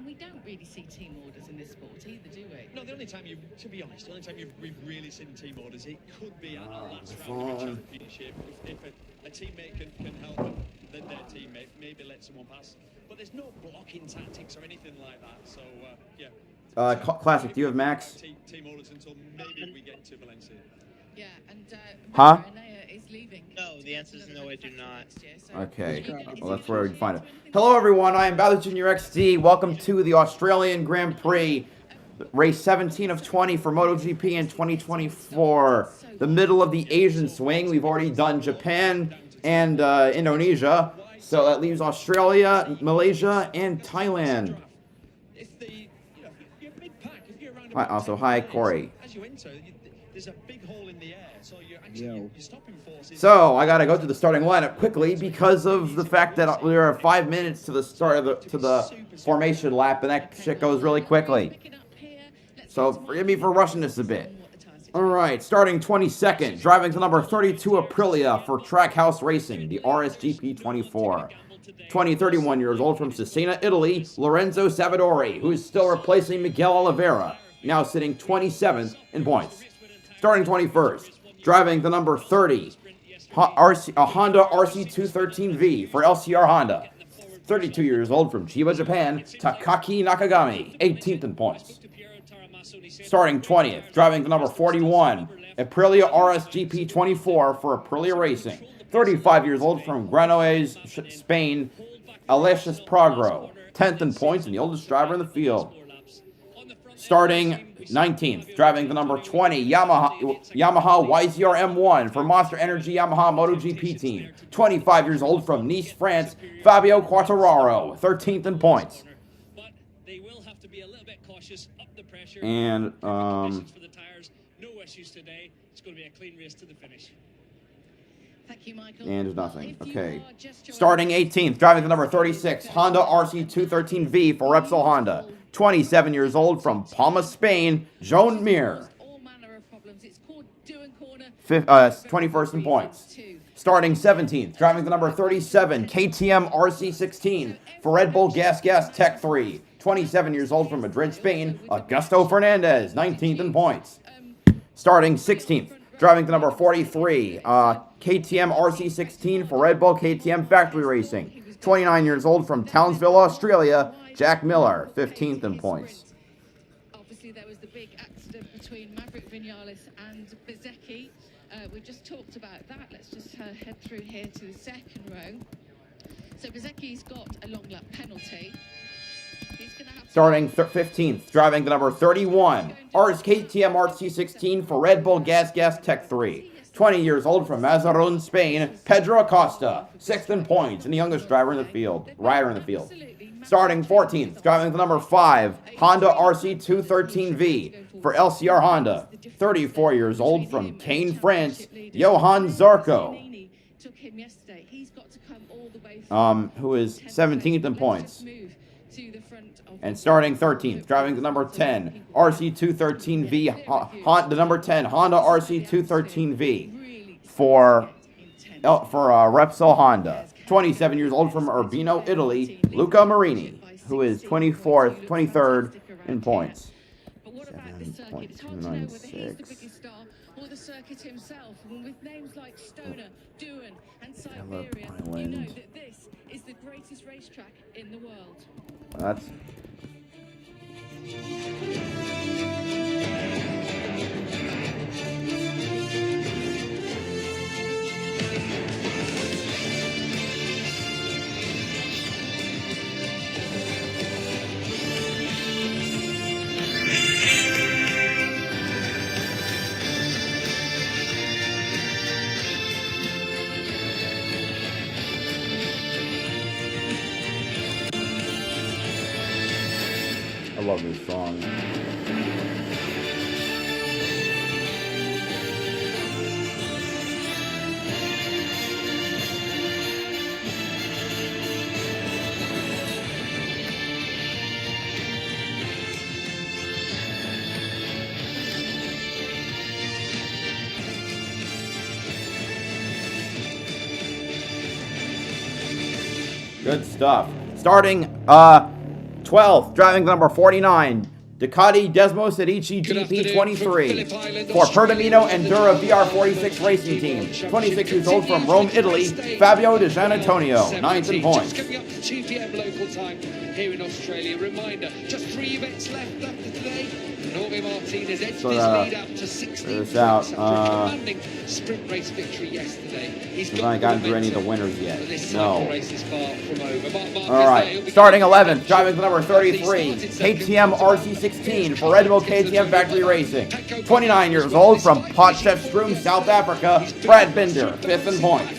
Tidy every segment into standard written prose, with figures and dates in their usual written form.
And we don't really see team orders in this sport either, do we? No, the only time to be honest, the only time we've really seen team orders, it could be at a last round of a championship. If a teammate can help their teammate, maybe let someone pass. But there's no blocking tactics or anything like that. So, yeah. Classic, do you have Max? Team orders until maybe we get to Valencia. Yeah, and Huh? is leaving. No, the answer is no, I do not. Okay, well that's where we'd find it. Hello everyone, I am BowserJrXD. Welcome to the Australian Grand Prix, race 17 of 20 for MotoGP in 2024. The middle of the Asian swing. We've already done Japan and Indonesia, so that leaves Australia, Malaysia, and Thailand. Hi, also hi Corey. As you enter, there's a big hole in the air, so you're stopping forces. So I gotta go to the starting lineup quickly because of the fact that we are 5 minutes to the start of the formation lap, and that shit goes really quickly. So forgive me for rushing this a bit. All right, starting 22nd, driving to number 32 Aprilia for Trackhouse Racing, the RSGP 24. 31 years old from Cesena, Italy, Lorenzo Savadori, who is still replacing Miguel Oliveira, now sitting 27th in points. Starting 21st, driving the number 30, a Honda RC213V for LCR Honda. 32 years old from Chiba, Japan, Takaki Nakagami, 18th in points. Starting 20th, driving the number 41, Aprilia RSGP 24 for Aprilia Racing. 35 years old from Granollers, Spain, Alexis Progro, 10th in points and the oldest driver in the field. Starting 19th, driving the number 20, Yamaha YZR M1 for Monster Energy Yamaha MotoGP team. 25 years old from Nice, France, Fabio Quartararo, 13th in points. And, for the tires, no issues today. It's going to be a clean race to the finish. Thank you, Michael. And nothing. Okay. Starting 18th, driving the number 36, Honda RC213V for Repsol Honda. 27 years old from Palma, Spain, Joan Mir. 21st in points. Starting 17th, driving the number 37, KTM RC16 for Red Bull Gas Tech 3. 27 years old from Madrid, Spain, Augusto Fernandez, 19th in points. Starting 16th, driving the number 43, KTM RC16 for Red Bull KTM Factory Racing. 29 years old from Townsville, Australia, Jack Miller, 15th in points. Obviously, there was the big accident between Maverick Vinales and Bezzecchi. We just talked about that. Let's just head through here to the second row. So Bezzecchi's got a long lap penalty. Starting 15th, driving the number 31, KTM RC16 for Red Bull Gas Tech 3. 20 years old from Mazarón, Spain, Pedro Acosta, 6th in points and the youngest rider in the field. Starting 14th, driving the number 5, Honda RC213V for LCR Honda. 34 years old from Caen, France, Johan Zarco, who is 17th in points. And starting 13th, driving the number 10, RC213V, the number 10, Honda RC213V for Repsol Honda. 27 years old from Urbino, Italy, Luca Marini, who is 23rd in points. 7.296. Or the circuit himself, and with names like Stoner, Doohan, and Siberia, you know that this is the greatest racetrack in the world. That's... I love this song. Good stuff. Starting 12th, driving number 49, Ducati Desmos Adichie GP23 for Pertamino Enduro VR46 Racing Team. 26 years old from Rome, Italy, Fabio Di Gianantonio, 9th in points. Coming up to 2 p.m. local time here in Australia. Reminder, just 3 events left after today. Jorge Martinez edged his lead up to 16 points after a commanding sprint race victory yesterday. He's I haven't gotten through any of the winners yet. No. Race is far from over. All right, starting 11th, driving number 33, KTM RC16 for Red Bull KTM Factory Racing. 29 years old from Potchefstroom, South Africa, Brad Binder, 5th in points.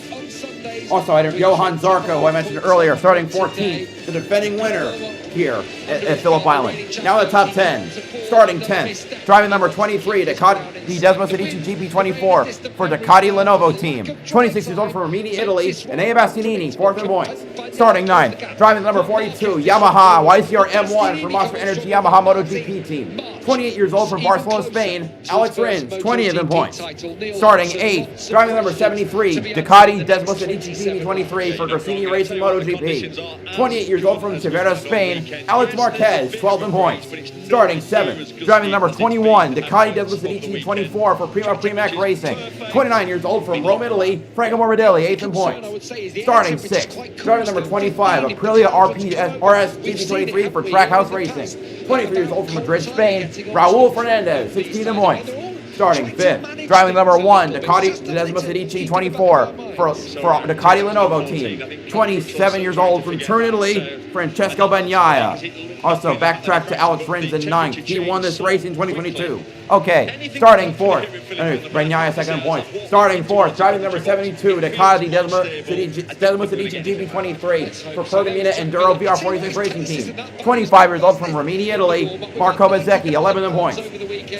Also, Johan Zarco, who I mentioned earlier, starting 14th, the defending winner here at Phillip Island. Now in the top 10, starting 10th, driving number 23, Ducati Desmos Adichie GP24 for Ducati Lenovo team. 26 years old from Rimini, Italy, Enea Bastianini, 4th in points. Starting 9th, driving number 42, Yamaha YCR M1 for Monster Energy Yamaha MotoGP team. 28 years old from Barcelona, Spain, Alex Rins, 20th in points. Starting 8th, driving number 73, Ducati Desmos Adichie GP23 for Gresini Racing MotoGP. 28 years old from Cervera, Spain, Alex Marquez, 12th in points. Starting 7th, driving number 21, Ducati Desmos Adichie 24 for Prima Premac Racing. 29 years old from Rome, Italy, Franco Morbidelli, 8th in points. Starting 6th, driving number 25, Aprilia RS GP23 for Trackhouse Racing. 23 years old from Madrid, Spain, Raul Fernandez, 16th in points. Starting 5th, driving number 1, Ducati Desmos Adichie 24 for Ducati Lenovo team. 27 years old from Turin, Italy, Francesco Bagnaia. Also, backtrack to Alex Rins in 9th. He won this race in 2022. Okay, starting 4th. Bagnaia, 2nd in points. Starting 4th, driving number 72, Ducati Desmos Adichie GP23 for Pertamina Enduro VR46 Racing Team. 25 years old from Rimini, Italy, Marco Bezzecchi, 11th in points.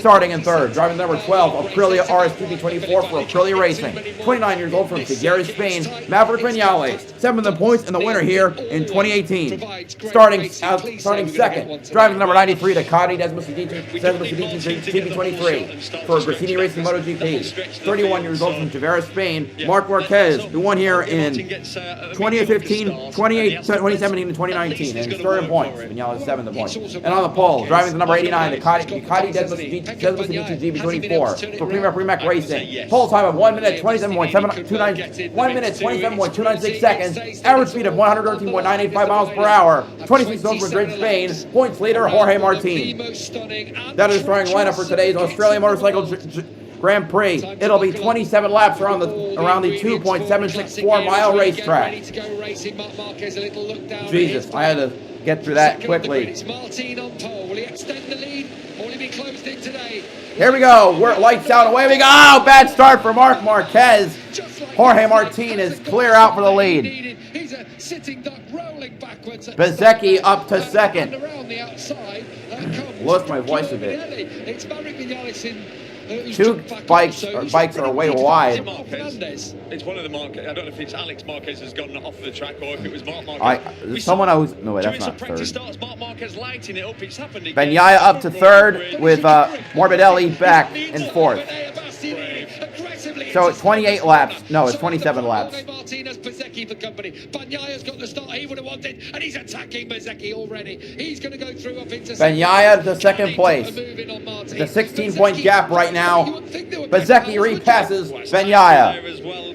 Starting in 3rd, driving number 12, Aprilia RS GP24 for Aprilia Racing. 29 years old from Figueres, Spain, Maverick Vinales, 7th in points and the winner here in 2018. Starting 2nd, driving number 93, Ducati Desmos Adichie GP23 for Gresini Racing MotoGP. 31 years old from Cervera, Spain, Marc Marquez, who won here in 2015, 2017, and 2019, and 3rd in points. Vinales 7th in points. And on the pole, driving the number 89, Ducati Desmos Adichie GP24 for Premac Racing. Pole time of 1 minute 27.296 seconds. Average speed of 113.985 miles per hour. 26 over Madrid, Spain. Points leader Jorge Martin. That is the starting lineup for today's Australian Motorcycle Grand Prix. It'll be 27 laps around the 2.764 mile racetrack. Jesus, I had to get through that quickly. Here we go. We're lights out. Away we go. Oh, bad start for Marc Marquez. Jorge Martin is clear out for the lead. Bezzecchi up to 2nd. Lost my voice a bit. Two bikes are way wide. It's one of the Marquez. I don't know if it's Alex Marquez has gone off the track or if it was Marc Marquez. Someone else. No, wait, that's not 3rd. Starts, Marc Marquez lighting it up. It's happened again. Bagnaia up to 3rd with Morbidelli back in 4th. So it's 28 laps. No, it's 27 laps. Bagnaia's got the start he would have wanted, and he's attacking Bezzecchi already. He's going to go through up into Bagnaia to 2nd place. It's a 16-point gap right now. Bezzecchi repasses Bagnaia.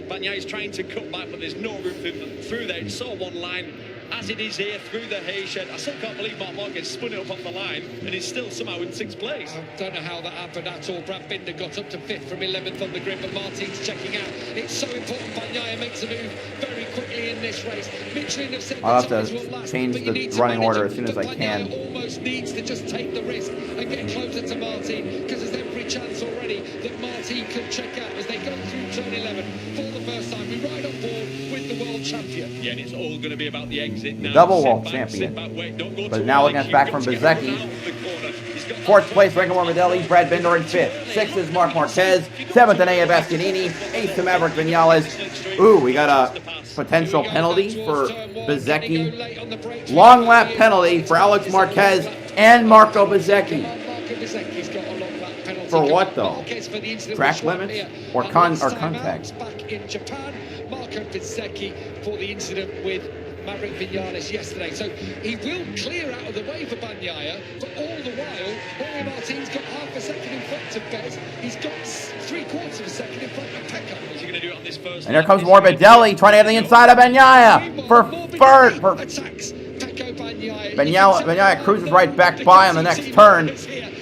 Bagnaia's trying to cut back, but there's no room through there. It's so one line. As it is here through the hay shed. I still can't believe Marc Marquez spun it up off the line and he's still somehow in 6th place. I don't know how that happened at all. Brad Binder got up to 5th from 11th on the grid, but Martin's checking out. It's so important. Bagnaia makes a move very quickly in this race. Michelin have said I'll have to change the running order as soon as I can. Bagnaia almost needs to just take the risk and get closer to Martin, because there's every chance already that Martin could check out as they go through turn 11 for the first time. We ride on board with the world champion. Yeah, and it's all going to be about the exit now. The double world champion. But now looking at back from Bezzecchi. 4th place, Franco Morbidelli, Brad Binder in 5th. 6th is Marc Marquez. 7th, Enea Bastianini. 8th to Maverick Vinales. Ooh, we got a potential penalty for Bezzecchi. Long lap penalty for Alex Marquez and Marco Bezzecchi. For what though? Track limits or contact? Back in Japan, Marco Bezzecchi for the incident with Maverick Vinales yesterday. So he will clear out of the way for Bagnaia, but all the while, Jorge Martin's got half a second in front of Bez. He's got 3/4 of a second in front of Pecco. Is he going to do it on this first? And here comes Morbidelli trying to get the inside of Bagnaia for third. Attacks Pecco Bagnaia. Bagnaia cruises right back by on the next turn.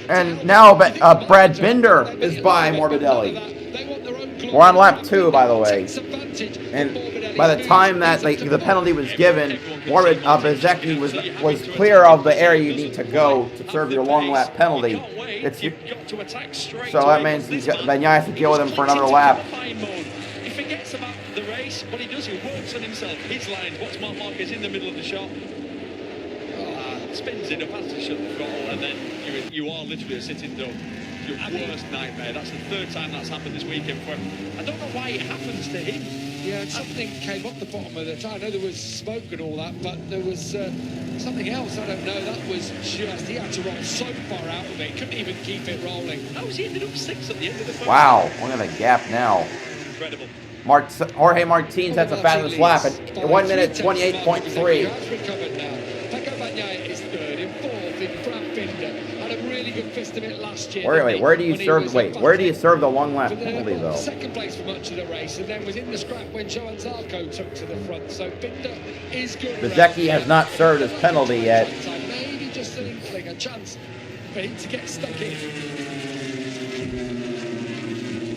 And now Brad Binder is by Morbidelli. We're on lap 2, by the way. And by the time that the penalty was given, Bezzecchi was clear of the area you need to go to serve your long lap penalty. So that means Bagnaia has to deal with him for another lap. He forgets about the race. What he does, he works on himself. His lines, watch Mark Marquez in the middle of the shot. Spins it up, has to shut the throttle, and then you are literally a sitting duck. Your worst nightmare. That's the third time that's happened this weekend for him. I don't know why it happens to him. Yeah, and something came up the bottom of the tire. I know there was smoke and all that, but there was something else, I don't know. That was just, he had to roll so far out of it. Couldn't even keep it rolling. How was he ended up 6th at the end of the first? Wow, look at the gap now. Incredible. Jorge Martin has the fastest lap at 1 minute 28.3. He has recovered now. Pecco Bagnaia is third, in fourth in Brad Binder. Had a really good fist of it last year. Where do you serve the long lap penalty though? Second place for much of the race, and then was in the scrap when Johan Zarco took to the front. So Binder is good. Bezzecchi has not served his penalty yet. Maybe just an inkling, a chance for him to get stuck in.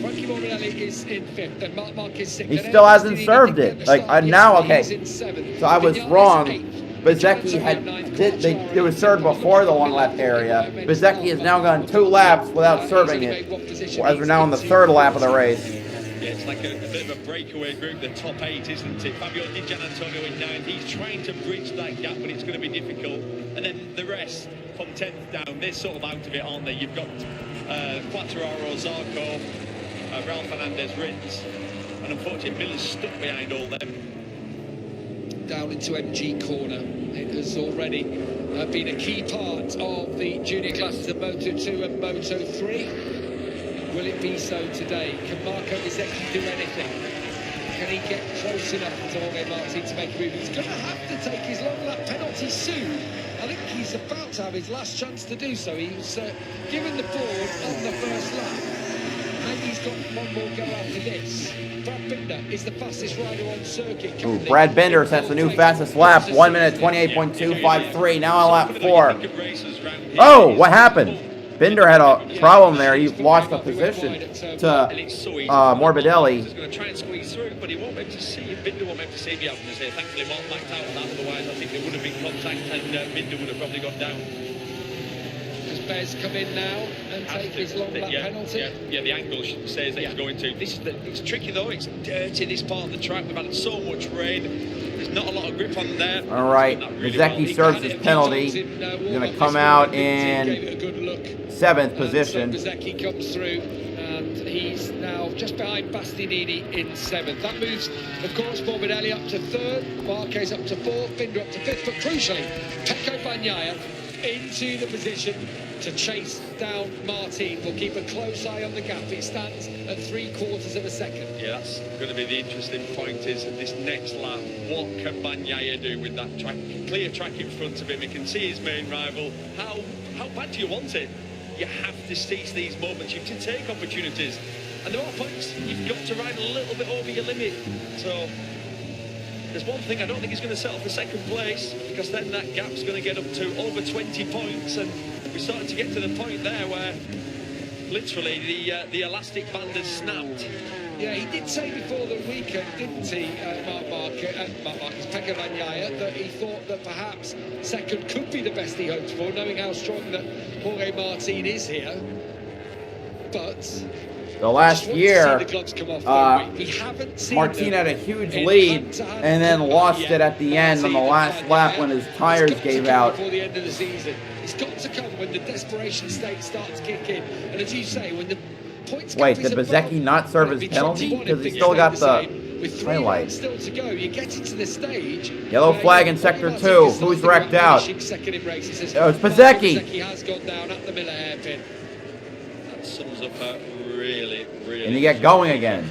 Frankie Morbidelli is in 5th, and Mark Marquez 6th. He still hasn't served it. Okay. So I was wrong. Bezzecchi it was served before the long lap area. Bezzecchi has now gone 2 laps without serving it, as we're now on the 3rd lap of the race. Yeah, it's like a bit of a breakaway group, the top 8, isn't it? Fabio Di Giannantonio in 9th. He's trying to bridge that gap, but it's going to be difficult. And then the rest, from 10th down, they're sort of out of it, aren't they? You've got Quartararo, Zarco, Raul Fernandez, Rins, and unfortunately Miller's stuck behind all them. Down into MG corner. It has already been a key part of the junior classes of Moto2 and Moto3. Will it be so today? Can Marco Bezzecchi do anything? Can he get close enough to Jorge Martin to make a move? He's going to have to take his long lap penalty soon. I think he's about to have his last chance to do so. He was given the board on the first lap. Maybe he's got one more go after this. Brad Binder is the fastest rider on circuit. Ooh, Brad Binder sets the new fastest lap, 1 minute 28.253. Now on lap 4. Oh, what happened? Binder had a problem there. He lost the position to Morbidelli. He's going to try and squeeze through, but he won't be able to see. Binder won't be able to see the outcome. Thankfully, Mark backed out on that. Otherwise, I think there would have been contact, and Binder would have probably gone down. Does Bez come in now and take his long lap penalty? Yeah, the angle says that he's going to. It's tricky though. It's dirty, this part of the track. We've had so much rain. There's not a lot of grip on there. All right, Bezzecchi serves his penalty. He's going to come out in 7th position. Bezzecchi comes through, and he's now just behind Bastianini in 7th. That moves, of course, Morbidelli up to 3rd, Marquez up to 4th, Binder up to 5th, but crucially, Pecco Bagnaia into the position to chase down Martin. We'll keep a close eye on the gap. It stands at 3/4 of a second. Yeah, that's going to be the interesting point, is at this next lap, what can Bagnaia do with that track, clear track in front of him? He can see his main rival. How bad do you want it? You have to seize these moments. You can take opportunities. And there are points you've got to ride a little bit over your limit. So there's one thing, I don't think he's going to settle for 2nd place, because then that gap's going to get up to over 20 points, and we're starting to get to the point there where literally the elastic band has snapped. Yeah, he did say before the weekend, didn't he, Mark Marquez, Pecco Bagnaia, that he thought that perhaps 2nd could be the best he hoped for, knowing how strong that Jorge Martin is here. But the last year, Martin had a huge lead and then lost it at the end on the last lap when his tires gave out. Before the end of the season, it's got to come when the desperation state starts to kick in. And as you say, when the points. Wait, did Bezzecchi not serve his penalty? Because he still got the highlight. Still to go, you get into the stage. Yellow flag in sector 2. Who's wrecked out? Oh, it's Bezzecchi. Bezzecchi has gone down at the Miller hairpin. That sums up really. And you get going again.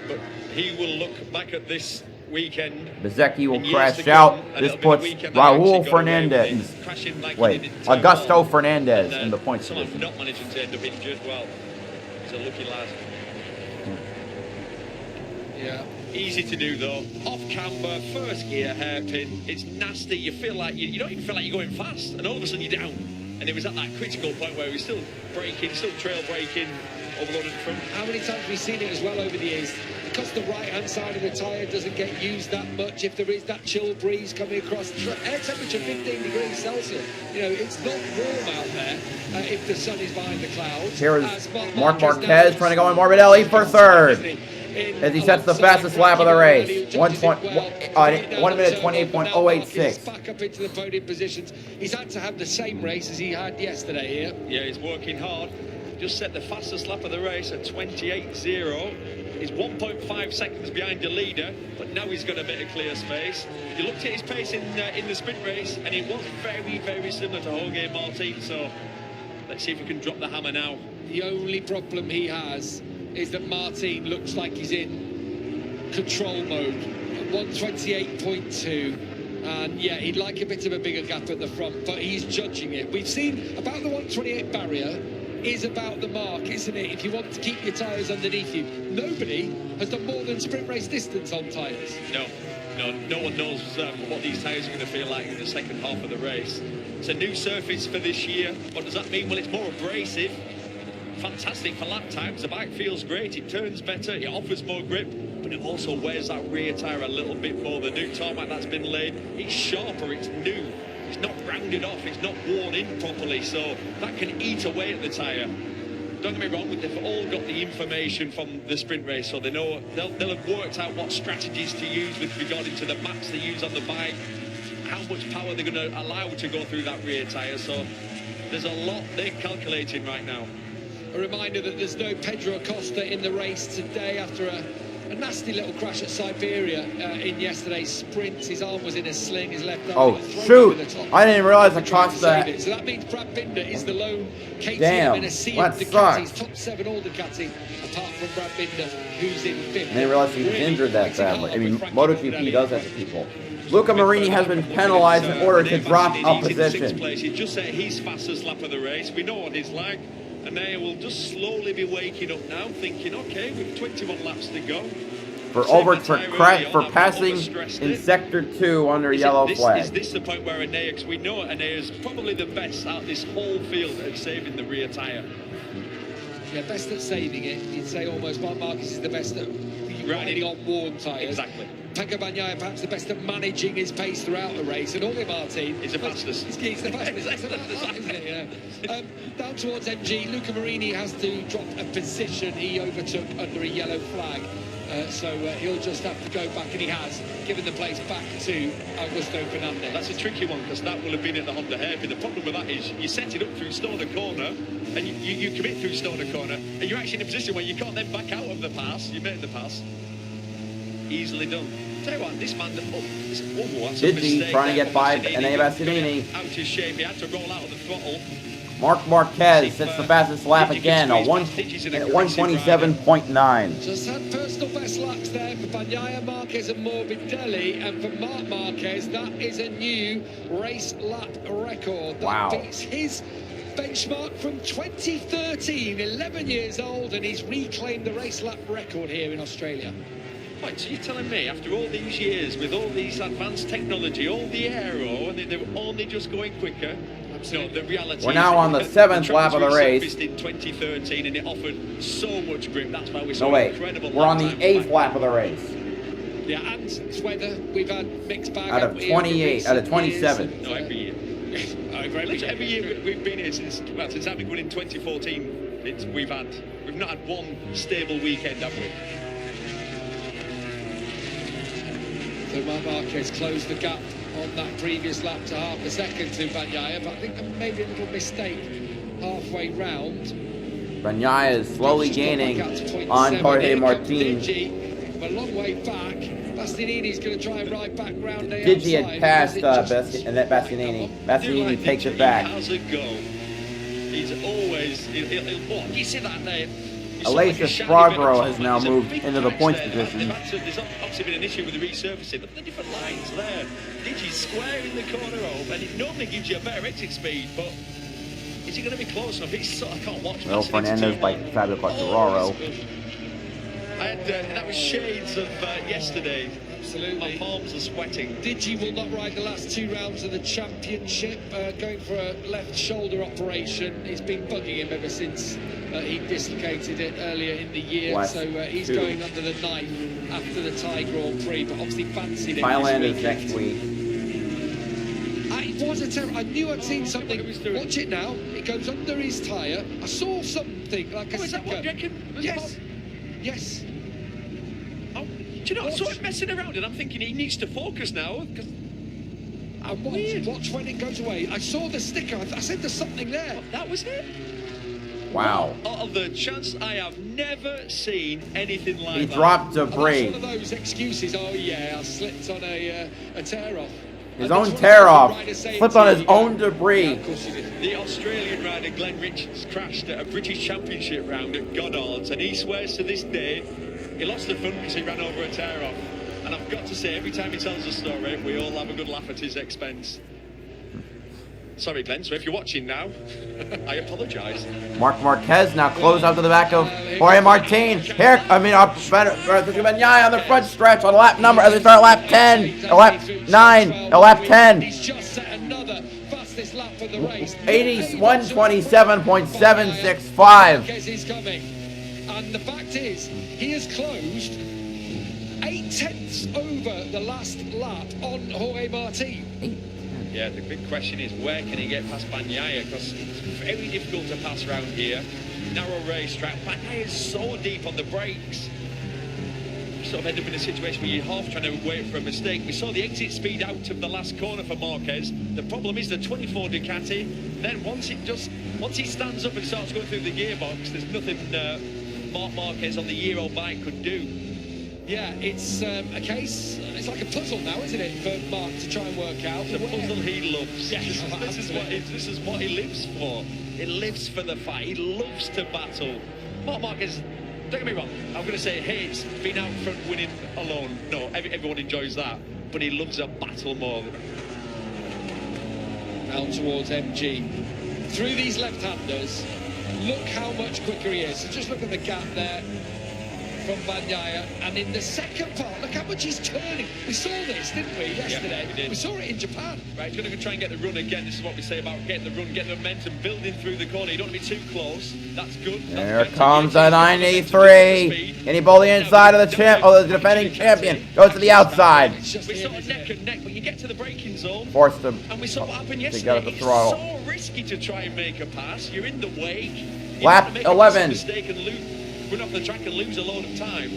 But he will look back at this weekend. Bezzecchi will in years crash to come, out. and This it'll be the puts weekend that I actually Raul got away with Fernandez. it, crashing like he Wait, did in turn Augusto one, Fernandez and, in the points somehow division. not managing to end up injured. Well, he's a lucky lad. Yeah. Easy to do though. Off camber, first gear, hairpin. It's nasty. You feel like you don't even feel like you're going fast, and all of a sudden you're down. And it was at that critical point where we're still braking, still trail braking, overloaded front. How many times have we seen it as well over the years? Because the right-hand side of the tyre doesn't get used that much, if there is that chill breeze coming across, air temperature 15 degrees Celsius, you know, it's not warm out there if the sun is behind the clouds. Here is Marc Marquez trying to go in Morbidelli for third as he sets the fastest lap of the race. 1 minute 28.086. Back up into the podium positions. He's had to have the same race as he had yesterday here. Yeah, he's working hard. Just set the fastest lap of the race at 28.0. He's 1.5 seconds behind the leader, but now he's got a bit of clear space. You looked at his pace in the sprint race, and it was very, very similar to Jorge Martin. So let's see if we can drop the hammer now. The only problem he has is that Martin looks like he's in control mode at 128.2, and yeah, he'd like a bit of a bigger gap at the front, but he's judging it. We've seen about the 128 barrier is about the mark, isn't it? If you want to keep your tyres underneath you. Nobody has done more than sprint race distance on tyres. No one knows what these tyres are going to feel like in the second half of the race. It's a new surface for this year. What does that mean? Well, it's more abrasive. Fantastic for lap times. The bike feels great. It turns better. It offers more grip, but it also wears that rear tyre a little bit more. The new tarmac that's been laid, it's sharper. It's new. It's not rounded off. It's not worn in properly, so that can eat away at the tyre. Don't get me wrong, they've all got the information from the sprint race, so they know they'll have worked out what strategies to use with regard to the maps they use on the bike, how much power they're going to allow to go through that rear tyre. So there's a lot they're calculating right now. A reminder that there's no Pedro Acosta in the race today after a nasty little crash at Siberia in yesterday's sprint. His arm was in a sling, his left arm. Oh, shoot! I didn't realize Acosta. So that means Brad Binder is the lone KTM Damn, in a sea that of Ducatis, sucks. top 7 all Ducati, apart from Brad Binder, who's in 5th. I didn't realize he was injured that badly. I mean, MotoGP does that to people. Luca Marini has been penalized in order to drop a position. He just set his fastest lap of the race. We know what he's like. And they will just slowly be waking up now, thinking, okay, we've 21 laps to go. For passing in Sector 2 under yellow flag. Is this the point where Because we know Anea's probably the best out of this whole field at saving the rear tyre. Yeah, best at saving it. You'd say almost Marc Marquez is the best at riding on worn tyres. Exactly. Pecco Bagnaia perhaps the best at managing his pace throughout the race, and Jorge Martin is the fastest. He's the fastest. Down towards MG, Luca Marini has to drop a position he overtook under a yellow flag. So he'll just have to go back, and he has given the place back to Augusto Fernandez. That's a tricky one, because that will have been at the Honda hairpin. The problem with that is you set it up through Stoner Corner, and you commit through Stoner Corner, and you're actually in a position where you can't then back out of the pass. You made the pass. Easily done. Tell you what, this man, that's a mistake. Trying to get by Enea Bastianini. Out of shape, he had to roll out of the throttle. Marc Marquez sets the fastest lap again, a 127.9. Just had personal best laps there for Bagnaia, Marquez and Morbidelli, and for Marc Marquez, that is a new race lap record. That beats his benchmark from 2013, 11 years old, and he's reclaimed the race lap record here in Australia. Wait, so you're telling me, after all these years, with all these advanced technology, all the aero, and they're only just going quicker? No, the reality We're now on the 7th lap of the race. In 2013, and it offered so much grip. That's why we saw incredible. We're on the 8th lap of the race. Yeah, and weather, we've had mixed bag. Out of 28, out of 27. No, every year. Every year we've been here since I've been going in 2014. We've not had one stable weekend, have we? So Marc Marquez closed the gap on that previous lap to half a second to Bagnaia, but I think maybe a little mistake halfway round. Bagnaia is slowly gaining on Jorge Martin. A long way back. Bastianini's going to try and ride back round the Digi had passed Bastianini. Bastianini takes it back. He has a go. He's always. You see that there? Alicia Sprague has now moved into the points position. There's obviously been an issue with the resurfacing. Look at the different lines there. Digi's square in the corner home, and it normally gives you a better exit speed, but is it going to be close enough? I can't watch. Well, Fernandez by Fabio Quartararo. That was shades of yesterday. Absolutely. My palms are sweating. Digi will not ride the last 2 rounds of the championship, going for a left shoulder operation. It's been bugging him ever since he dislocated it earlier in the year. So he's going under the knife after the Thai Grand Prix, but obviously fancied it. Thailand is next week. It was a terrible. I knew I'd seen something. Watch it now. It goes under his tyre. I saw something like a is that what you reckon? Yes. Yes. Oh, do you know, I saw him messing around and I'm thinking he needs to focus now. Because watch when it goes away. I saw the sticker. I said there's something there. That was it? Wow. Out of the chance, I have never seen anything like that. He dropped debris. One of those excuses. Oh yeah, I slipped on a tear off. His own tear off. Slipped on his own debris. The Australian rider Glenn Richards crashed at a British Championship round at Goddard's, and he swears to this day he lost the front because he ran over a tear off. And I've got to say, every time he tells a story, we all have a good laugh at his expense. Sorry, Glenn, so if you're watching now, I apologise. Marc Marquez now close out to the back of Jorge Martin. Here, Bagnaia on the front stretch on lap number, as they start lap 10, lap 9, lap 10. He's just set another fastest lap for the race. 127.765. Marquez is coming. And the fact is, he has closed 8 tenths over the last lap on Jorge Martin. Yeah, the big question is where can he get past Bagnaia, because it's very difficult to pass around here. Narrow racetrack. Bagnaia is so deep on the brakes. You sort of end up in a situation where you're half trying to wait for a mistake. We saw the exit speed out of the last corner for Marquez. The problem is the 24 Ducati. Then once he stands up and starts going through the gearbox, there's nothing Marc Marquez on the Euro bike could do. Yeah, it's a case. It's like a puzzle now, isn't it, for Mark to try and work out? It's a puzzle he loves. Yes, this is what he lives for. He lives for the fight. He loves to battle. Marc Marquez, don't get me wrong, I'm going to say hates being out front winning alone. No, everyone enjoys that, but he loves a battle more. Down towards MG. Through these left-handers, look how much quicker he is. So just look at the gap there from Bagnaia, and in the second part, look how much he's turning. We saw this, didn't we, yesterday? Yeah, we did. We saw it in Japan. Right, he's going to try and get the run again. This is what we say about getting the run, getting the momentum, building through the corner. You don't want to be too close. That's good. There comes the 93. Can he pull the inside of the champ? Oh, the defending champion goes to the outside. We saw neck and neck, but you get to the braking zone. Forced him. And we saw what happened yesterday. Got at the throttle. It's so risky to try and make a pass. You're in the wake. Lap 11. Mistake and run off the track and lose a load of time.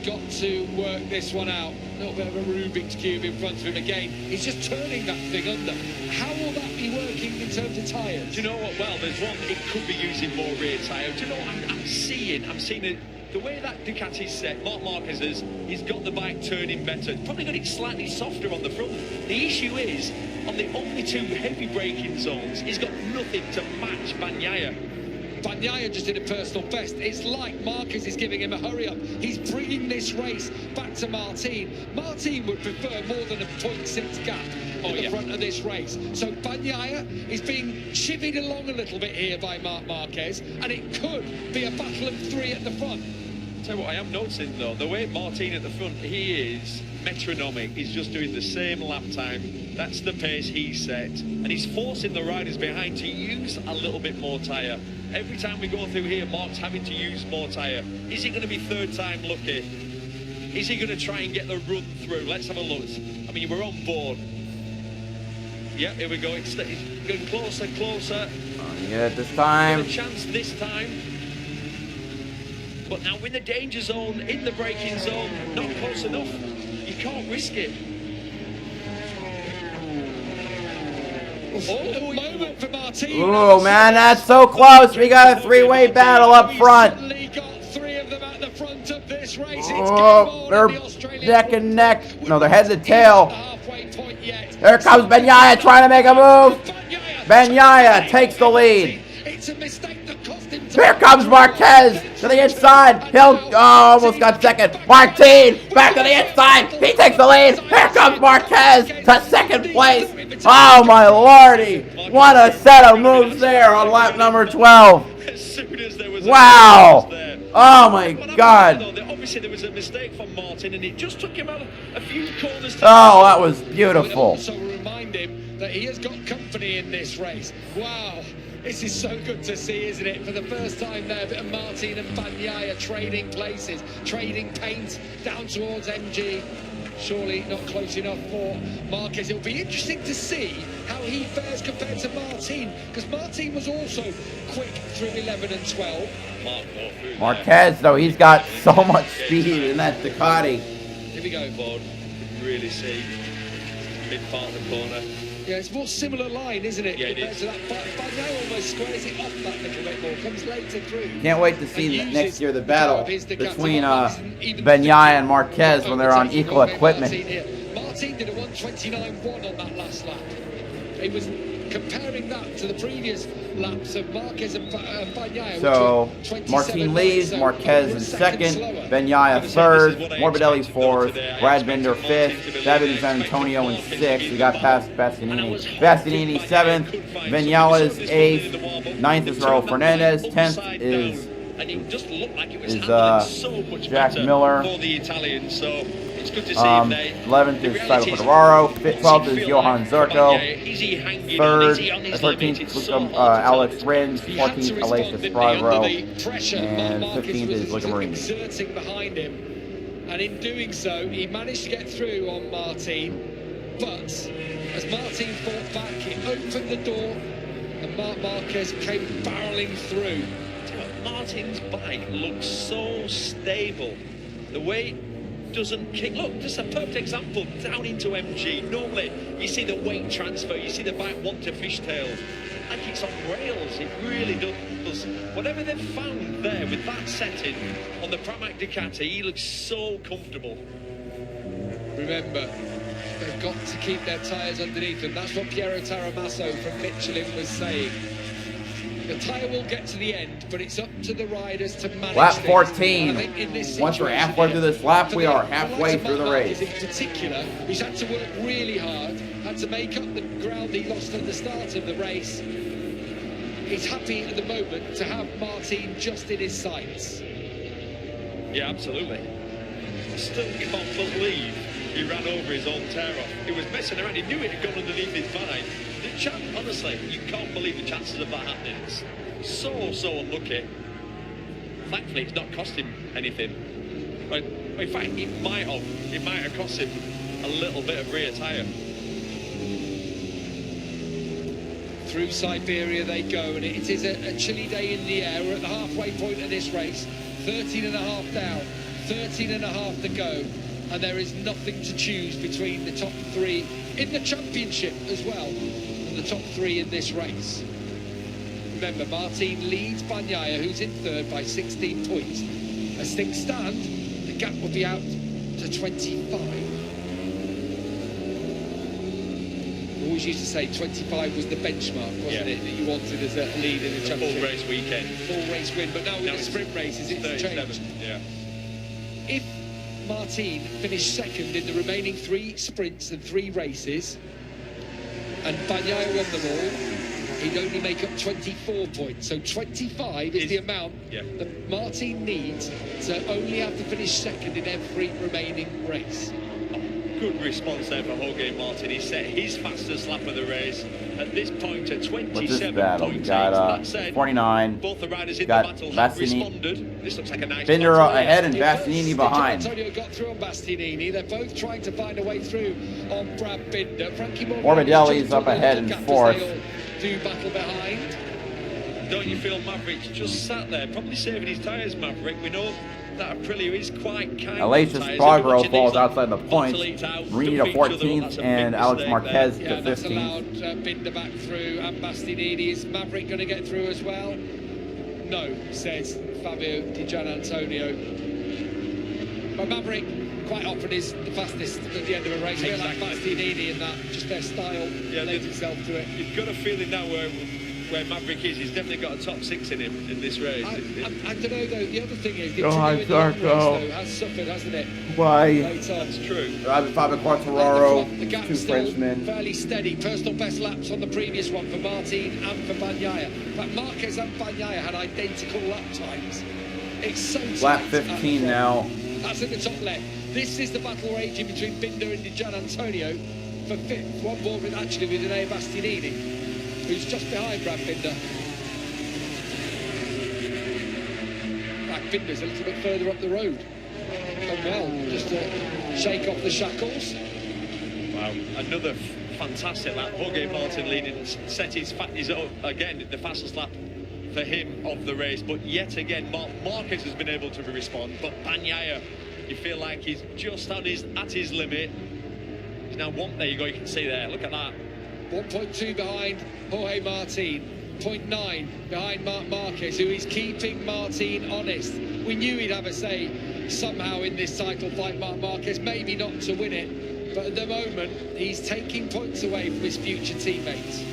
Got to work this one out. A little bit of a Rubik's Cube in front of him again. He's just turning that thing under. How will that be working in terms of tyres? Do you know what? Well, there's one, it could be using more rear tyre. Do you know what I'm seeing it. The way that Ducati's set, Marc Marquez he's got the bike turning better. Probably got it slightly softer on the front. The issue is, on the only 2 heavy braking zones, he's got nothing to match Bagnaia. Bagnaia just did a personal best. It's like Marquez is giving him a hurry up. He's bringing this race back to Martin. Martin would prefer more than a 0.6 gap in the front of this race. So Bagnaia is being chivied along a little bit here by Marc Marquez, and it could be a battle of 3 at the front. Tell you what I am noticing though, the way Martin at the front, he is metronomic. He's just doing the same lap time. That's the pace he set, and he's forcing the riders behind to use a little bit more tyre. Every time we go through here, Mark's having to use more tyre. Is he going to be 3rd time lucky? Is he going to try and get the run through? Let's have a look. I mean, we're on board. Yeah, here we go. It's getting closer. Yeah, this time. A chance this time. But now in the danger zone, in the braking zone, not close enough. You can't risk it. Moment for Martin. Oh man, that's so close. We got a 3-way battle up front. Got 3 of them at the front of this race. Oh, they're neck and neck. No, they're head to tail. There comes Bagnaia trying to make a move. Bagnaia takes the lead. It's a mistake that cost him Here comes Marquez to the inside. He'll almost got second. Martin back to the inside. He takes the lead. Here comes Marquez to second place. Oh my lordy! What a set of moves there on lap number 12. As soon as there was Wow! there. Oh my But God! obviously there was a mistake from Martin, and it just took him out a few corners. Oh, that was But beautiful. also remind him that he has got company in this race. Wow, this is so good to see, isn't it? For the first time there, a bit of Martin and Bagnaia trading places, trading paint down towards MG. Surely not close enough for Marquez. It'll be interesting to see how he fares compared to Martin, because Martin was also quick through 11 and 12. Marquez, though, he's got so much speed in that Ducati. Here we go. Board, really see mid part of the corner. Yeah, it's a more similar line, isn't it? Yeah, it compared is. to that. Bagnaia almost squares it off that little bit more, comes later through. Can't wait to see And next uses year the the battle power of his Ducati. between Even Bagnaia and Marquez when they're on overtaking equal Martin equipment. here. Martin did a 1:29.1 on that last lap. He was comparing that to the previous laps of Marquez and Bagnaia. So which were 27 Martin leads, so Marquez over a in second second, slower. Bagnaia This third, is what I Morbidelli expected fourth, them to do. I Brad expected Binder Martin fifth, to be David leading. I Antonio in expected sixth. Martin We got to past And I Bastianini. was hoping Bastianini Bagnaia seventh, could find Vinales something. eighth, This was really ninth is Raul Fernandez, upside 10th down, is and it just looked like it was is, handling so much Jack better Miller. for the Italians. So it's good to see him there. 11th The is reality Saito Ferraro, 12th is feel Johan like Zarco, Bagnaia, is he hanging on? Is he on 3rd, his 13th limit? It's is so hard to tell at Alex this point. Rins, He had to 14th respond, Alexis didn't he, Spargo, under the pressure and Marquez 15th is was Luca Marini. exerting behind him. And in doing so, he managed to get through on Martin. But as Martin fought back, it opened the door, and Marc Marquez came barreling through. Martin's bike looks so stable. The way it doesn't kick. Look, just a perfect example. Down into MG. Normally, you see the weight transfer. You see the bike want to fishtail. Like it's on rails. It really does. Whatever they've found there with that setting on the Pramac Ducati, he looks so comfortable. Remember, they've got to keep their tyres underneath them. That's what Piero Taramasso from Michelin was saying. The tyre will get to the end, but it's up to the riders to manage Lap things. 14. And I think in this Once we're situation halfway here, through this lap, for we the are likes halfway of through the Marc race. Marquez in particular, he's had to work really hard, had to make up the ground he lost at the start of the race. He's happy at the moment to have Martin just in his sights. Yeah, absolutely. I still can't believe he ran over his own tear off. He was messing around. He knew it had gone underneath his bike. Honestly, you can't believe the chances of that happening. It's so unlucky. Thankfully, it's not cost him anything. But in fact, it might have cost him a little bit of rear tyre. Through Siberia they go, and it is a chilly day in the air. We're at the halfway point of this race. 13 and a half down, 13 and a half to go, and there is nothing to choose between the top three in the championship as well, and the top three in this race. Remember, Martin leads Bagnaia, who's in third, by 16 points. As things stand, the gap will be out to 25. Always used to say 25 was the benchmark, wasn't it, that you wanted as a lead in the Full championship. race weekend. Full race win, but now with the sprint races, it's 37. changed. Yeah. If Martin finished second in the remaining 3 sprints and 3 races, and Bagnaia won them all, he'd only make up 24 points. So 25 is the amount that Martin needs to only have to finish second in every remaining race. Good response there from Jorge Martin. He set his fastest lap of the race at this point at 27.8. What's this battle? We got That said, 49. both the riders in Got the battle have Bastianini. responded. This looks like a nice Binder battle. ahead and Yeah, Bastianini first, behind. Antonio got through on Bastianini. They're both trying to find a way through on Brad Binder. Frankie Morbidelli's up ahead in fourth. Do battle behind. Don't you feel Maverick's just sat there, probably saving his tyres, Maverick? We know that Aprilia is quite kind. Aleix Spargo falls outside the points. Marini to 14th and Alex Marquez Yeah, to that's 15th. allowed Binder back through, and Bastianini. Is Maverick going to get through as well? No, says Fabio Di Gianantonio. But Maverick quite often is the fastest at the end of a race. A bit like Bastianini in that, just their style lends itself to it. You've got a feeling now where where Maverick is. He's definitely got a top 6 in him in this race. I don't know though. The other thing is, the Go on, trio in the long race, Zarko. though, has suffered, hasn't it? Why? Late on. That's true. Fabio Quartararo, The gap 2 still Frenchmen. fairly steady. Personal best laps on the previous one for Martin and for Bagnaia. But Marquez and Bagnaia had identical lap times. It's so Lap tight 15 at the now. front. That's at the top left. This is the battle raging between Binder and Di Gianantonio for 5th. One board with actually with René Bastianini, who's just behind Brad Binder. Brad Binder's a little bit further up the road. Oh well, just to shake off the shackles. Wow, another fantastic lap. Jorge Martin leading, set his again the fastest lap for him of the race. But yet again, Marquez has been able to respond. But Bagnaia, you feel like he's just at his limit. He's now there you go. You can see there. Look at that. 1.2 behind Jorge Martin. 0.9 behind Marc Marquez, who is keeping Martin honest. We knew he'd have a say somehow in this title fight, Marc Marquez, maybe not to win it, but at the moment he's taking points away from his future teammates.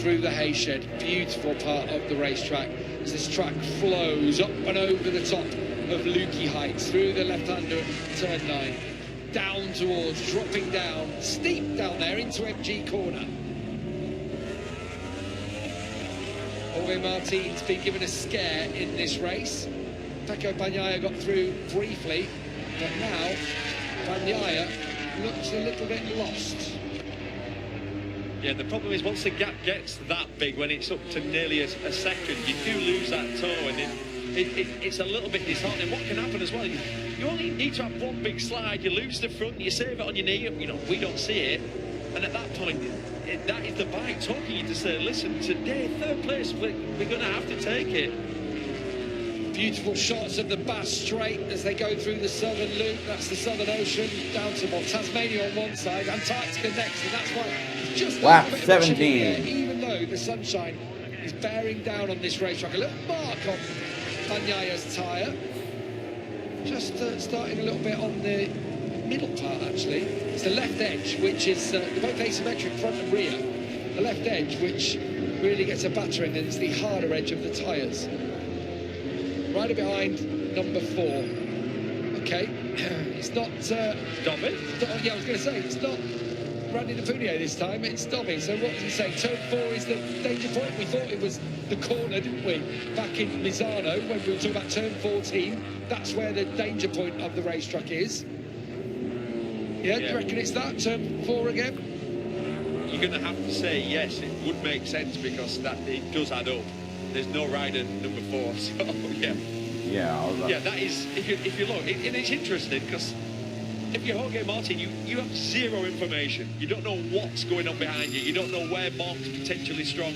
Through the hayshed, beautiful part of the racetrack as this track flows up and over the top of Lukey Heights, through the left-hander at turn 9, down towards, dropping down, steep down there into MG corner. Jorge Martin's been given a scare in this race. Pecco Bagnaia got through briefly, but now Bagnaia looks a little bit lost. Yeah, the problem is once the gap gets that big, when it's up to nearly a second, you do lose that toe, and it's a little bit disheartening. What can happen as well? You only need to have one big slide, you lose the front, you save it on your knee, you know, we don't see it, and at that point, that is the bike talking you to say, listen, today, 3rd place, we're going to have to take it. Beautiful shots of the Bass Strait as they go through the southern loop. That's the Southern Ocean, down to Tasmania on one side, Antarctica next, and that's why it's just Lap a bit of a 17. chilly air, even though the sunshine is bearing down on this racetrack. A little mark on Bagnaia's tyre. Just starting a little bit on the middle part, actually. It's the left edge, which is they're both asymmetric front and rear. The left edge, which really gets a battering, and it's the harder edge of the tyres. Rider behind number 4. Okay, it's not... Dobby? Yeah, I was going to say, it's not Randy Napunio this time, it's Dobby. So what does he say? Turn 4 is the danger point. We thought it was the corner, didn't we? Back in Misano, when we were talking about turn 14. That's where the danger point of the racetrack is. Yeah, do you reckon it's that, turn 4 again? You're going to have to say yes, it would make sense, because that it does add up. There's no rider number 4, so yeah. Yeah, that is, if you look, and it's interesting, because if you're Jorge Martin, you have zero information. You don't know what's going on behind you. You don't know where Mark's potentially strong.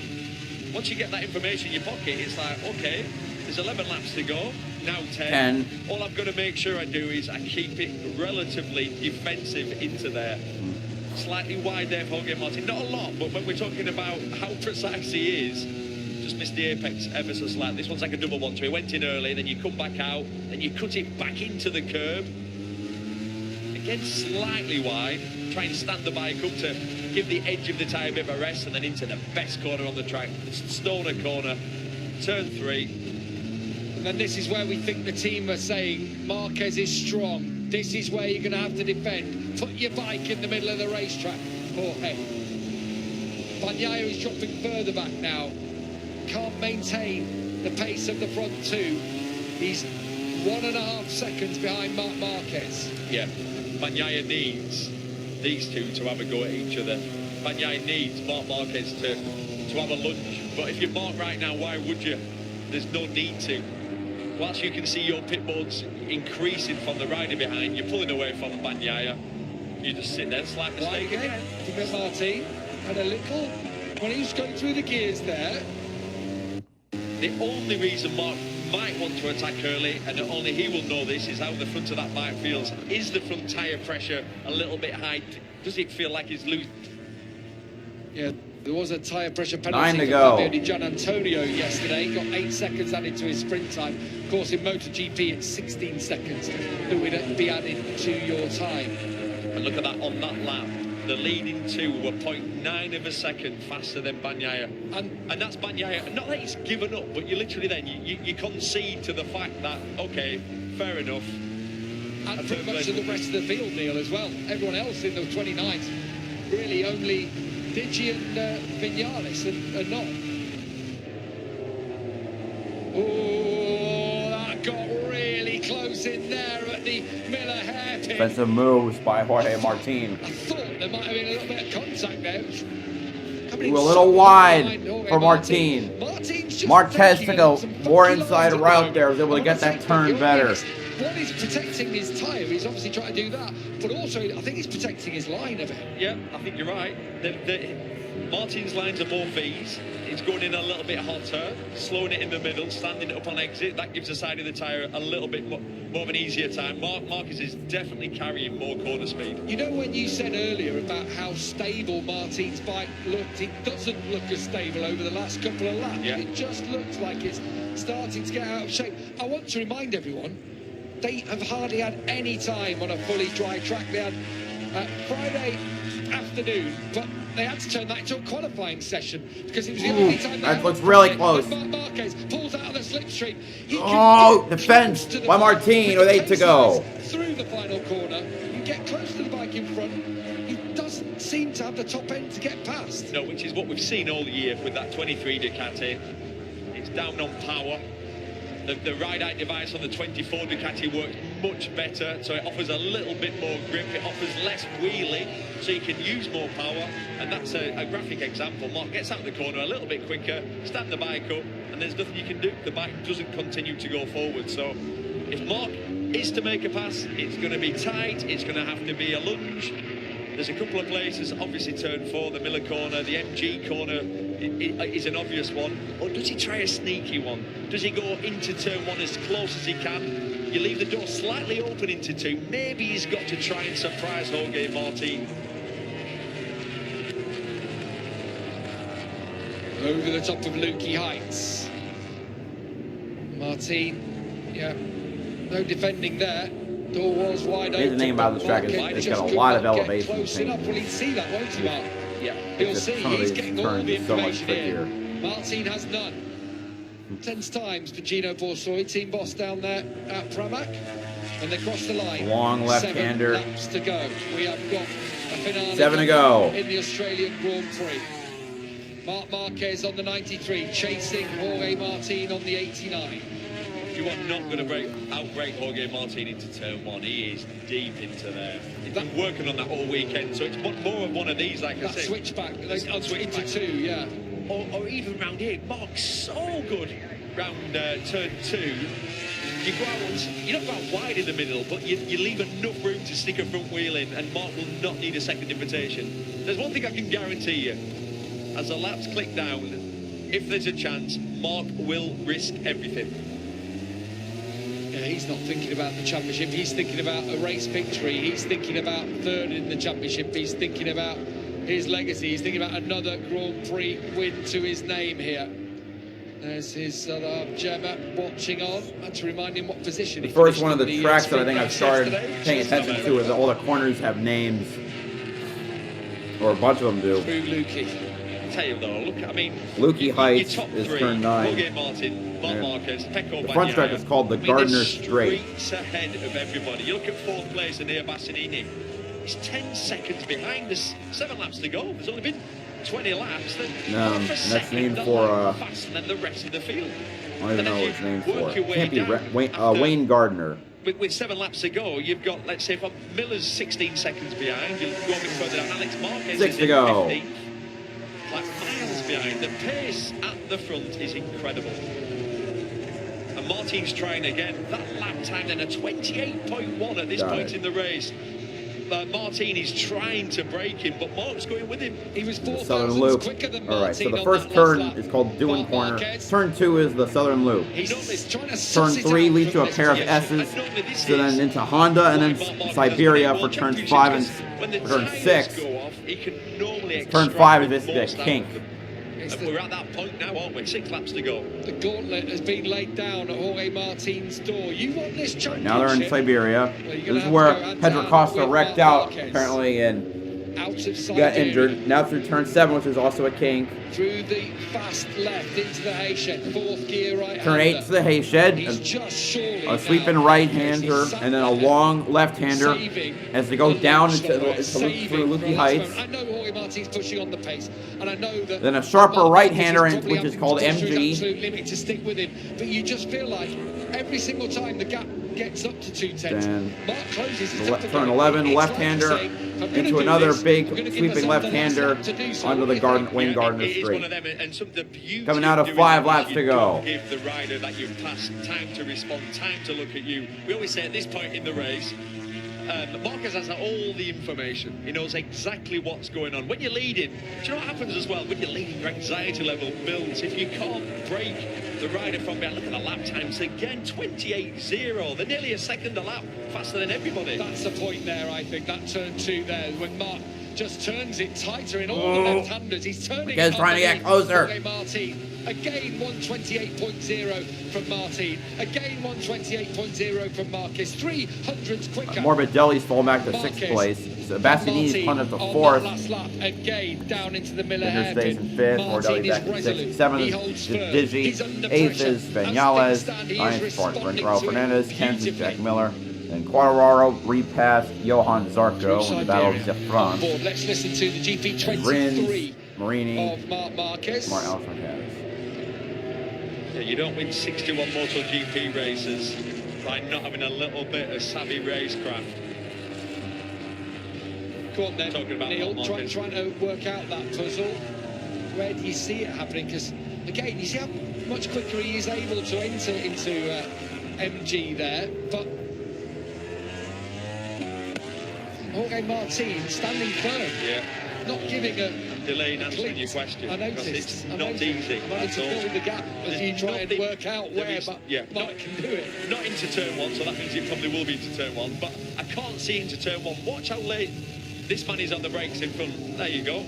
Once you get that information in your pocket, it's like, okay, there's 11 laps to go, now 10. All I've got to make sure I do is I keep it relatively defensive into there. Slightly wide there for Jorge Martin. Not a lot, but when we're talking about how precise he is, just missed the apex ever so slightly. This one's like a double one, so he went in early, then you come back out, then you cut it back into the curb. Again, slightly wide. Try and stand the bike up to give the edge of the tyre a bit of a rest, and then into the best corner on the track, the Stoner corner, turn 3. And then this is where we think the team are saying, Marquez is strong. This is where you're going to have to defend. Put your bike in the middle of the racetrack, Jorge. Bagnaia is dropping further back now. Can't maintain the pace of the front 2. He's 1.5 seconds behind Marc Marquez. Yeah, Bagnaia needs these two to have a go at each other. Bagnaia needs Marc Marquez to have a lunge. But if you're Marc right now, why would you? There's no need to. Whilst you can see your pit boards increasing from the rider behind, you're pulling away from Bagnaia. You just sit there, slight mistake again. I think Martin had a little, when he was going through the gears there. The only reason Marc might want to attack early, and only he will know this, is how the front of that bike feels. Is the front tyre pressure a little bit high? Does it feel like he's losing? Yeah, there was a tyre pressure penalty 9 to for go. Fabio Di Gianantonio yesterday. Got 8 seconds added to his sprint time. Of course, in MotoGP, it's 16 seconds that would be added to your time. And look at that on that lap. The leading two were 0.9 of a second faster than Bagnaia. And that's Bagnaia. Not that he's given up, but you literally then, you concede to the fact that, okay, fair enough. And pretty much to the rest of the field, Neil, as well. Everyone else in the 29th, really only Digi and Vinales are not. Oh, that got really close in there at the Miller hairpin. Defensive moves by Jorge Martin. I thought there might have been a little bit of contact there. Ooh, a little wide for Martin. Marquez took a more inside route there, was able to get that turn better. One is protecting his tyre, he's obviously trying to do that, but also I think he's protecting his line a bit. Yeah, I think you're right. Martin's lines are both V's. He's going in a little bit hotter, slowing it in the middle, standing it up on exit. That gives the side of the tyre a little bit more of an easier time. Marquez is definitely carrying more corner speed. You know when you said earlier about how stable Martin's bike looked, it doesn't look as stable over the last couple of laps. Yeah. It just looks like it's starting to get out of shape. I want to remind everyone, they have hardly had any time on a fully dry track. They had Friday afternoon, but they had to turn that into a qualifying session because it was the only time that looks really close. Marquez pulls out of the slipstream. Oh, defense by Martin with 8 to go. Through the final corner, you get close to the bike in front. He doesn't seem to have the top end to get past. No, which is what we've seen all year with that 23 Ducati. It's down on power. The ride-out device on the 24 Ducati works much better, so it offers a little bit more grip, it offers less wheelie, so you can use more power, and that's a graphic example. Mark gets out of the corner a little bit quicker, stand the bike up, and there's nothing you can do. The bike doesn't continue to go forward, so if Mark is to make a pass, it's going to be tight, it's going to have to be a lunge. There's a couple of places, obviously turn 4, the Miller corner, the MG corner is an obvious one. Or does he try a sneaky one? Does he go into turn 1 as close as he can? You leave the door slightly open into 2. Maybe he's got to try and surprise Jorge Martin. Over the top of Lukey Heights. Martin, yeah, no defending there. Door was wide open. Here's the name about this track, it's got a lot of elevation changes. Well, he'd see that, won't he, Mark? Yeah. He'll see, he's getting all the information here. Trickier. Martin has none. 10 times for Gino Borsoi, team boss down there at Pramac. And they cross the line. Long left-hander. 7 laps to go. We have got a finale 7 to go in the Australian Grand Prix. Marc Marquez on the 93, chasing Jorge Martin on the 89. You are not going to outbreak Jorge Martin into turn 1. He is deep into there. He's been working on that all weekend, so it's more of one of these, like I said. Switchback, into 2, yeah. Or even round here. Mark's so good round turn 2. You go out, you don't go out wide in the middle, but you leave enough room to stick a front wheel in, and Mark will not need a second invitation. There's one thing I can guarantee you. As the laps click down, if there's a chance, Mark will risk everything. Yeah, he's not thinking about the championship. He's thinking about a race victory. He's thinking about third in the championship. He's thinking about his legacy. He's thinking about another Grand Prix win to his name here. There's his other half, Gemma, watching on. And to remind him what position the first one of the tracks that I think I've started paying attention to is all the corners have names. Or a bunch of them do. Through Lukey. Tell you though, look, I mean, Lukey Heights is 3, turn 9. Jorge Martin, Marc Marquez, Pecco The front stretch is called the Gardner Straight. Streets ahead of everybody. You look at 4th place and near Bassanini. He's 10 seconds behind. There's 7 laps to go. There's only been 20 laps. And that's named for faster than the rest of the field. I don't even know what it's named for. It can't be Wayne Gardner. With 7 laps to go, you've got, let's say, Miller's 16 seconds behind. You go a bit further down. Alex Marquez 6 is to go. 15th. Like miles behind. The pace at the front is incredible. And Martin's trying again. That lap time then a 28.1 at this point in the race. Martin is trying to break him, but Mark's going with him. He was 4 Southern thousandths Loop. quicker than All right, Martin. so the first turn is called Doing Corner. Marquez. Turn 2 is the Southern Loop. He's trying to Turn suss it 3 out leads to a from pair of this S's, position. so then into Honda, and then Siberia for turns 5 and when the turn tyres 6. go off, he can normally Turn 5 is basically a kink. We're at that point now, aren't we? 6 laps to go. The gauntlet has been laid down at Jorge Martin's door. You want this championship? Now they're in Siberia. This is where Pedro Costa wrecked out, apparently, and got injured. Now through turn 7, which is also a kink. Through the fast left into the hay shed. 4th gear right. Turn 8 to the hay shed. A sweeping right-hander, and then a long left-hander as they go down into the Lukey Heights. I know Jorge Martin's pushing on the pace, and I know that. Then a sharper right-hander, which is called MG. Absolute limit to stick with him, but you just feel like every single time the gap gets up to 2/10, Mark closes. Turn 11, left-hander into another big sweeping left-hander onto the Wayne Gardner straight. Coming out of 5 laps to go. Give the rider that you've passed time to respond, time to look at you. We always say at this point in the race, Marquez has all the information. He knows exactly what's going on. When you're leading, do you know what happens as well? When you're leading, your anxiety level builds. If you can't break the rider from behind, look at the lap times again, 28.0. They're nearly a second a lap faster than everybody. That's the point there, I think, that turn 2 there, when Mark just turns it tighter in all the left-handers. He's turning it trying to get closer. Martin. Again, 128.0 from Martin. Again, 128.0 from Marquez. 300s quicker. Morbidelli's falling back to 6th place. Sebastianini's plunged to 4th. Last lap, again, down into the Miller Binder stays in 5th. Morbidelli back in 6th. 7th is Digi. 8th is Vinales. 9th is Raul Fernandez. 10th is Jack Miller. And Quartararo repassed Johan Zarco in the Battle of the France. Let's listen to the GP23 Marini of Marc Marquez. Yeah, you don't win 61 MotoGP races by not having a little bit of savvy racecraft. Go on then, Talking about Neil, trying to work out that puzzle. Where do you see it happening? Because, again, you see how much quicker he is able to enter into MG there, but Jorge Martin standing firm, not giving a delay in answering your question. I noticed. It's not easy. I wanted to fill the gap as you try and work out where Mark can do it. Not into turn 1, so that means it probably will be into turn 1, but I can't see into turn 1. Watch how late this man is on the brakes in front. There you go.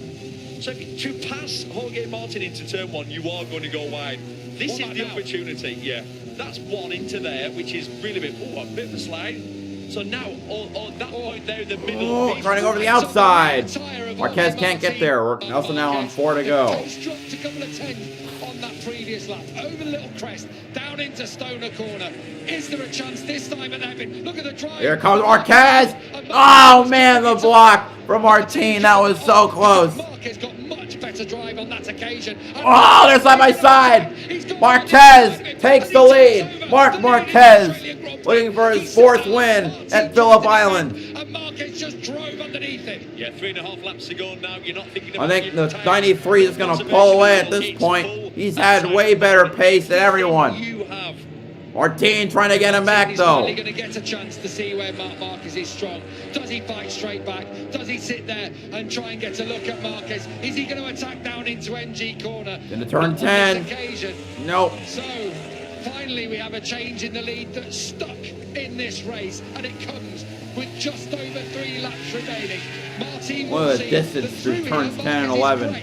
So to pass Jorge Martin into turn 1, you are going to go wide. This is the opportunity. Yeah, that's 1 into there, which is really big. Oh, a bit of a slide. So now, on that point there in the middle... running over the outside. Marquez can't get there. We're also now on 4 to go. Dropped a couple of 10 on that previous lap. Over the little crest, down into Stoner Corner. Is there a chance this time at Evan? Look at the drive. Here comes Marquez. Oh, man, the block from Martin. That was so close. Marquez got much better drive on that occasion. Oh, they're side by side. Marquez takes the lead. Marc Marquez looking for his 4th win at Phillip Island. And Marquez just drove underneath him. Yeah, 3.5 laps to go now. You're not thinking about I think the 93 is going to pull away at this point. He's had way better pace than everyone. You have. Martin trying to get him back, though. He's going to get a chance to see where Marc Marquez is strong. Does he fight straight back? Does he sit there and try and get a look at Marquez? Is he going to attack down into MG corner? Into turn 10. Nope. So, finally, we have a change in the lead that's stuck in this race, and it comes with just over 3 laps remaining. Martin what a distance through turns 10 and 11.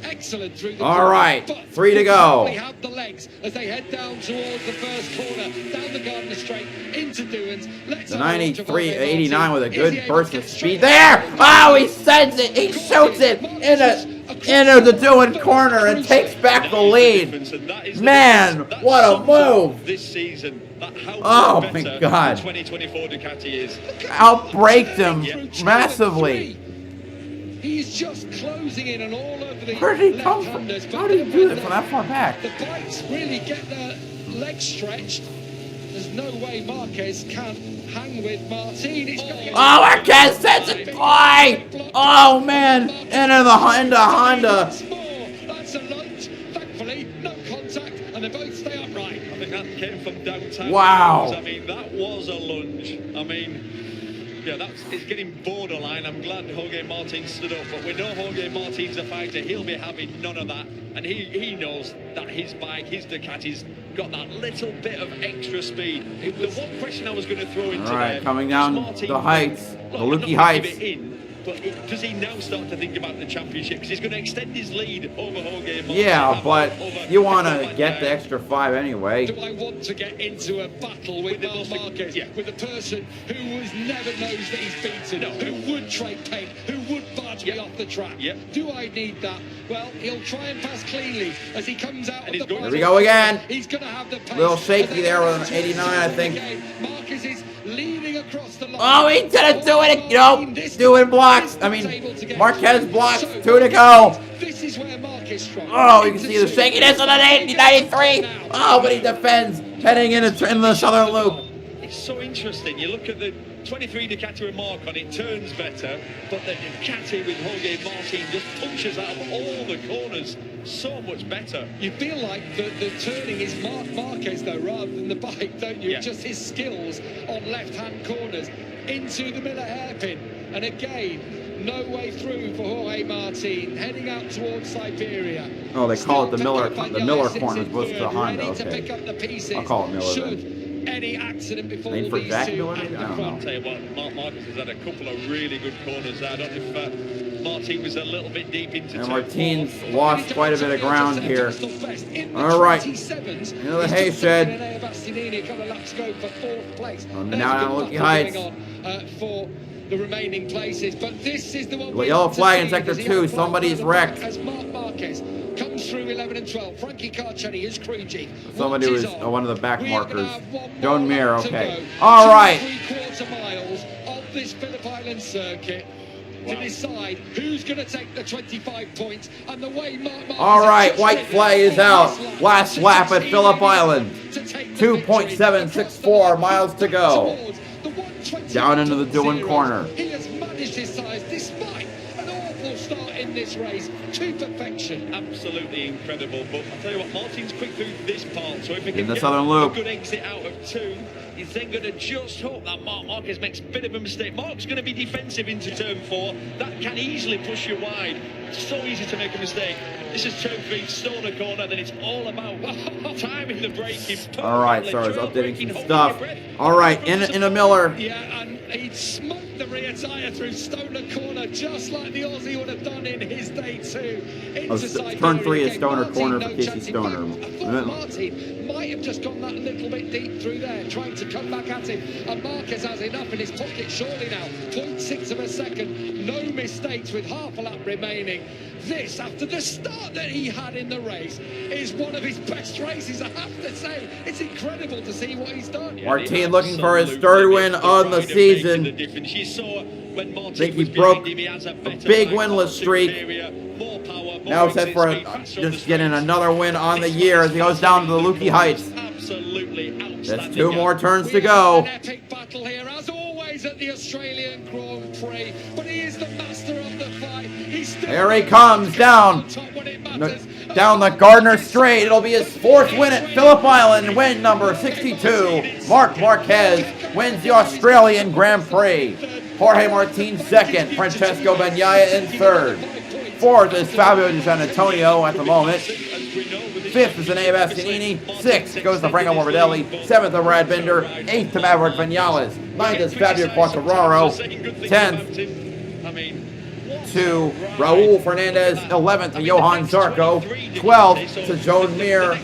Excellent through the all right, 3 to go. They have the legs as they head down towards the first corner, down the Gardner Straight into Doohan's. The 93.89 with a good burst of speed there. Oh, he sends it. He shoots it into the Doohan corner and takes back the lead. Man, what a move! This season, oh my God! 2024 Ducati is outbraked him massively. He's just closing in on all over the Where did he come from? How did he do that from that far back? The bikes really get their legs stretched. There's no way Marquez can hang with Martin. Oh, Marquez sets it fly! Oh man, into Honda. That's a lunge. Thankfully, no contact, and they both stay upright. I think that came from downtown. Wow. I mean, that was a lunge. I mean, yeah, it's getting borderline. I'm glad Jorge Martin stood up, but we know Jorge Martin's a fighter. He'll be having none of that, and he knows that his bike, his Ducati's got that little bit of extra speed. The one question I was going to throw into all right, coming down the heights, the Lukey Heights. But does he now start to think about the championship? Because he's going to extend his lead over Jorge Martin. Yeah, but you want to get the extra 5 anyway. Do I want to get into a battle with Marc Marquez, with a person who never knows that he's beaten, who would trade paint, who would barge me off the track? Do I need that? Well, he'll try and pass cleanly as he comes out of the Here we go again. He's going to have the pace. Little shaky there with an 89, I think. Marquez is leading across the line. Oh, he didn't do it. You know, doing blocks. I mean, Marquez blocks. 2 to go. This is where Marquez strong. Oh, you can see the shakiness on an 93. Oh, but he defends heading in the southern loop. It's so interesting. You look at the 23 Ducati with Mark on it, turns better, but the Ducati with Jorge Martin just punches out of all the corners so much better. You feel like the turning is Marquez though, rather than the bike, don't you? Just his skills on left-hand corners into the Miller hairpin. And again, no way through for Jorge Martin, heading out towards Siberia. Oh, they call it the Miller corner as opposed to the Honda. Okay. I'll call it Miller then. Any accident before Name for these Jack two doing at it? the I don't front. know. Tell you what, Mark Marquez has had a couple of really good corners there. I don't know if Martin was a little bit deep into And turn Martin's 4. lost quite a bit of ground here. All right, into the hay shed. Now down Lucky Heights. For the remaining places, but this is the one. Well, yellow flag in sector 2. Somebody's wrecked. As Marc Marquez comes through 11 and 12. Frankie Carcetti is crew chief. Somebody was one of the back markers. Joan Mir, okay. All right. 3/4 miles of this Phillip Island circuit to decide who's going to take the 25 points and the way Marc Marquez. All right, white flag is out. Last lap at Phillip Island. 2.764 miles to go. Down into the Doohan corner. He has managed his size despite an awful start in this race to perfection. Absolutely incredible. But I'll tell you what, Martin's quick through this part, so if he can the get southern loop. a good exit out of 2, he's then going to just hope that Marc Marquez makes a bit of a mistake. Marc's going to be defensive into turn 4. That can easily push you wide. It's so easy to make a mistake. This is turn 3, Stoner corner, then it's all about timing the braking. All right, so I was updating some stuff. All right, in a Miller. Yeah, and he'd smoked the rear tyre through Stoner corner, just like the Aussie would have done in his day 2. Turn 3 is Stoner corner for Casey Stoner. I thought Martin might have just gone that little bit deep through there, trying to come back at him. And Marquez has enough in his pocket, surely now. 0.6 of a second, no mistakes with half a lap remaining. This, after the start that he had in the race, is one of his best races, I have to say. It's incredible to see what he's done. Martin looking for his 3rd win on the season. I think he broke a big winless streak. Now set for just getting another win on the year as he goes down to the Lukey Heights. There's 2 more turns to go. An epic battle here, as always at the Australian Grand Prix, but he is the master of the fight. Here he comes down the Gardner Straight. It'll be his 4th win at Phillip Island. Win number 62. Marc Marquez wins the Australian Grand Prix. Jorge Martin 2nd. Francesco Bagnaia in 3rd. 4th is Fabio Di Giannantonio at the moment. 5th is Enea Bastianini. 6th goes to Franco Morbidelli. 7th to Brad Binder. 8th to Maverick Vinales. 9th is Fabio Quartararo. 10th to Raul Fernandez. 11th to Johan Zarco. 12th to Joan Mir.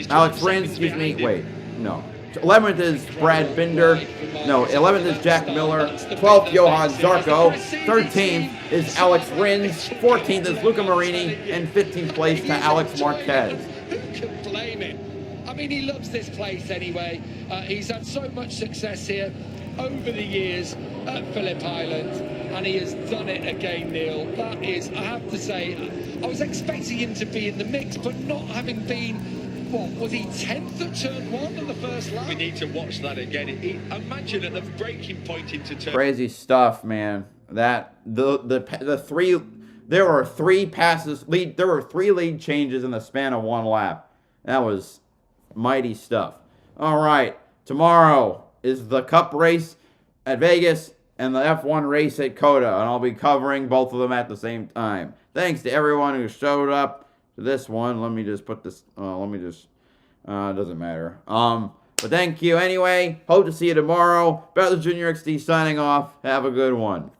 Alex Rins, excuse me. Wait, no. 11th is Brad Binder. No, 11th is Jack Miller. 12th, Johan Zarco. 13th is Alex Rins. 14th is Luca Marini. And 15th place to Alex Marquez. Who can blame him? I mean, he loves this place anyway. He's had so much success here over the years at Phillip Island, and he has done it again, Neil. That is, I have to say, I was expecting him to be in the mix, but not having been, what, was he 10th at turn 1 on the first lap? We need to watch that again. Imagine at the breaking point into turn. Crazy stuff, man. That the 3, there were 3 passes lead. There were 3 lead changes in the span of 1 lap. That was mighty stuff. All right, tomorrow is the Cup race at Vegas and the F1 race at COTA, and I'll be covering both of them at the same time. Thanks to everyone who showed up to this one. Let me just put this, doesn't matter. But thank you anyway. Hope to see you tomorrow. BowserJrXD signing off. Have a good one.